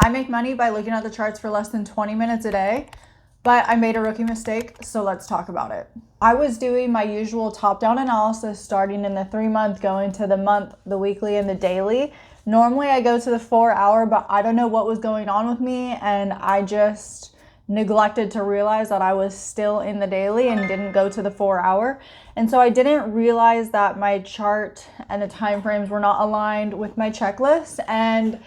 I make money by looking at the charts for less than 20 minutes a day, but I made a rookie mistake, so let's talk about it. I was doing my usual top-down analysis starting in the 3-month, going to the month, the weekly, and the daily. Normally I go to the 4-hour, but I don't know what was going on with me, and I just neglected to realize that I was still in the daily and didn't go to the 4-hour. And so I didn't realize that my chart and the time frames were not aligned with my checklist. And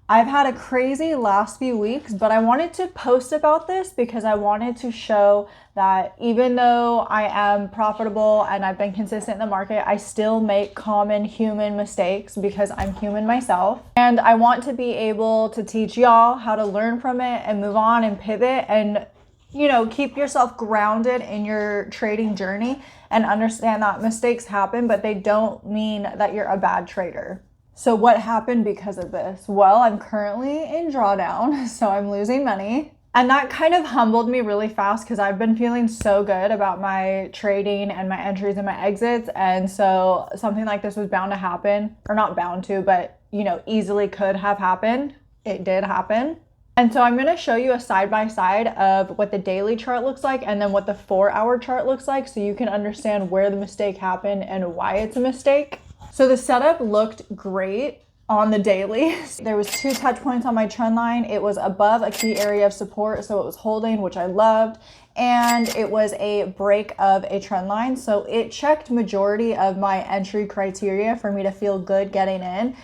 I've had a crazy last few weeks, but I wanted to post about this because I wanted to show that even though I am profitable and I've been consistent in the market, I still make common human mistakes because I'm human myself. And I want to be able to teach y'all how to learn from it and move on and pivot and, you know, keep yourself grounded in your trading journey and understand that mistakes happen, but they don't mean that you're a bad trader. So what happened because of this? Well, I'm currently in drawdown, so I'm losing money. And that kind of humbled me really fast because I've been feeling so good about my trading and my entries and my exits. And so something like this was bound to happen, or not bound to, but you know, easily could have happened. It did happen. And so I'm going to show you a side-by-side of what the daily chart looks like and then what the 4-hour chart looks like so you can understand where the mistake happened and why it's a mistake. So the setup looked great on the daily. There was 2 touch points on my trend line. It was above a key area of support, so it was holding, which I loved. And it was a break of a trend line. So it checked majority of my entry criteria for me to feel good getting in.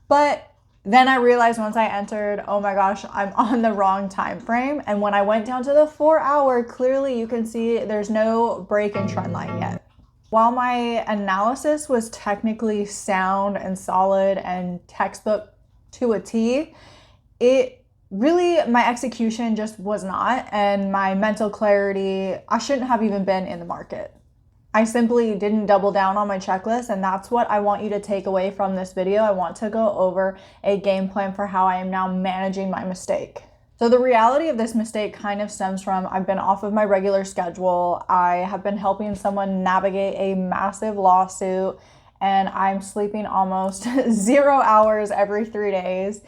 But then I realized once I entered, oh my gosh, I'm on the wrong time frame. And when I went down to the 4-hour, clearly you can see there's no break in trend line yet. While my analysis was technically sound and solid and textbook to a T, my execution just was not, and my mental clarity, I shouldn't have even been in the market. I simply didn't double down on my checklist, and that's what I want you to take away from this video. I want to go over a game plan for how I am now managing my mistake. So the reality of this mistake kind of stems from I've been off of my regular schedule. I have been helping someone navigate a massive lawsuit, and I'm sleeping almost 0 hours every 3 days.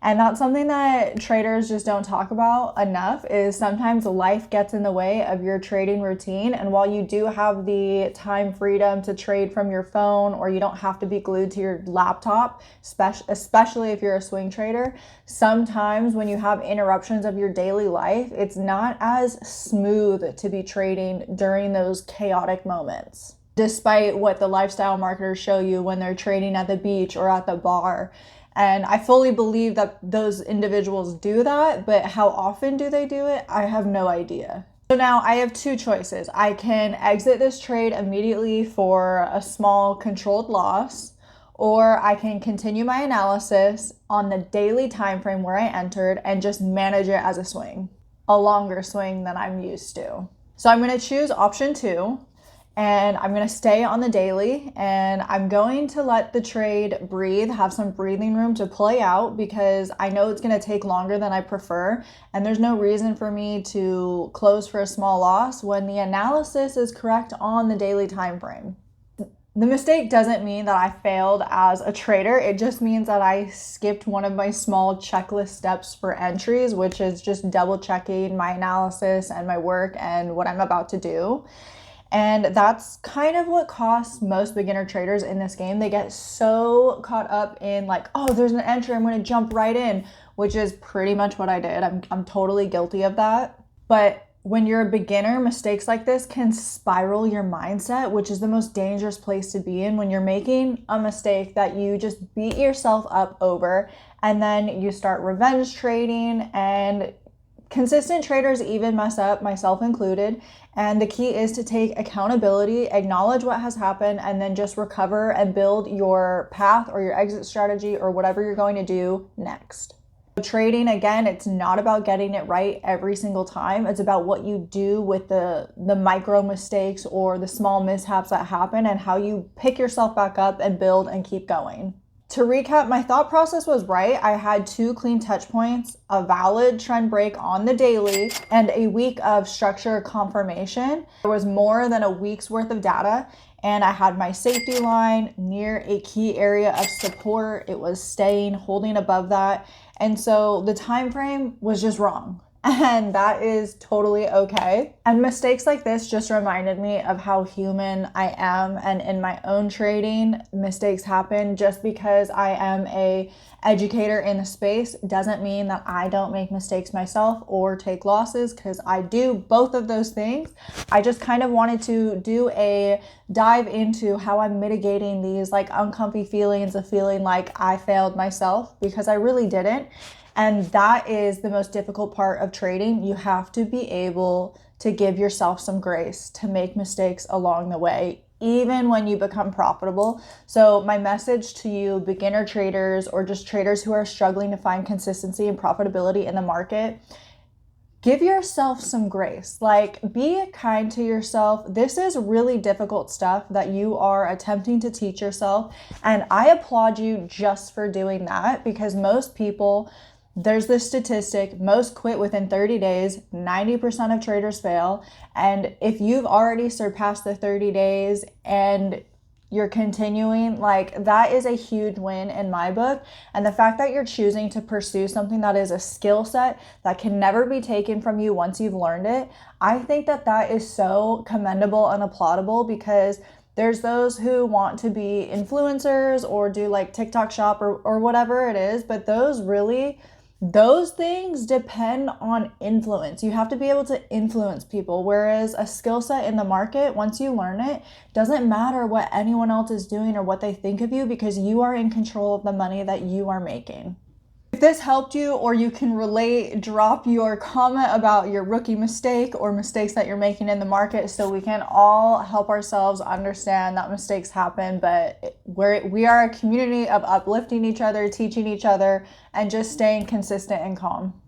And that's something that traders just don't talk about enough, is sometimes life gets in the way of your trading routine. And while you do have the time freedom to trade from your phone, or you don't have to be glued to your laptop, especially if you're a swing trader, sometimes when you have interruptions of your daily life, it's not as smooth to be trading during those chaotic moments, despite what the lifestyle marketers show you when they're trading at the beach or at the bar. And I fully believe that those individuals do that, but how often do they do it? I have no idea. So now I have 2 choices. I can exit this trade immediately for a small controlled loss, or I can continue my analysis on the daily time frame where I entered and just manage it as a swing, a longer swing than I'm used to. So I'm going to choose option 2. And I'm going to stay on the daily, and I'm going to let the trade breathe, have some breathing room to play out, because I know it's going to take longer than I prefer. And there's no reason for me to close for a small loss when the analysis is correct on the daily time frame. The mistake doesn't mean that I failed as a trader. It just means that I skipped one of my small checklist steps for entries, which is just double checking my analysis and my work and what I'm about to do. And that's kind of what costs most beginner traders in this game. They get so caught up in like, oh, there's an entry, I'm going to jump right in, which is pretty much what I did. I'm totally guilty of that. But when you're a beginner, mistakes like this can spiral your mindset, which is the most dangerous place to be in when you're making a mistake that you just beat yourself up over, and then you start revenge trading. And consistent traders even mess up, myself included. And the key is to take accountability, acknowledge what has happened, and then just recover and build your path or your exit strategy or whatever you're going to do next. Trading, again, it's not about getting it right every single time. It's about what you do with the micro mistakes or the small mishaps that happen, and how you pick yourself back up and build and keep going. To recap, my thought process was right. I had 2 clean touch points, a valid trend break on the daily, and a week of structure confirmation. There was more than a week's worth of data, and I had my safety line near a key area of support. It was staying, holding above that. And so the time frame was just wrong. And that is totally okay. And mistakes like this just reminded me of how human I am. And in my own trading, mistakes happen. Just because I am a educator in the space doesn't mean that I don't make mistakes myself or take losses, because I do both of those things. I just kind of wanted to do a dive into how I'm mitigating these like uncomfy feelings of feeling like I failed myself, because I really didn't. And that is the most difficult part of trading. You have to be able to give yourself some grace to make mistakes along the way, even when you become profitable. So my message to you beginner traders, or just traders who are struggling to find consistency and profitability in the market, give yourself some grace. Like, be kind to yourself. This is really difficult stuff that you are attempting to teach yourself. And I applaud you just for doing that, because most people, there's this statistic, most quit within 30 days, 90% of traders fail. And if you've already surpassed the 30 days and you're continuing, like, that is a huge win in my book. And the fact that you're choosing to pursue something that is a skill set that can never be taken from you once you've learned it, I think that that is so commendable and applaudable, because there's those who want to be influencers or do like TikTok shop or whatever it is, but those things depend on influence. You have to be able to influence people. Whereas a skill set in the market, once you learn it, doesn't matter what anyone else is doing or what they think of you, because you are in control of the money that you are making. If this helped you, or you can relate, drop your comment about your rookie mistake or mistakes that you're making in the market, so we can all help ourselves understand that mistakes happen. But we are a community of uplifting each other, teaching each other, and just staying consistent and calm.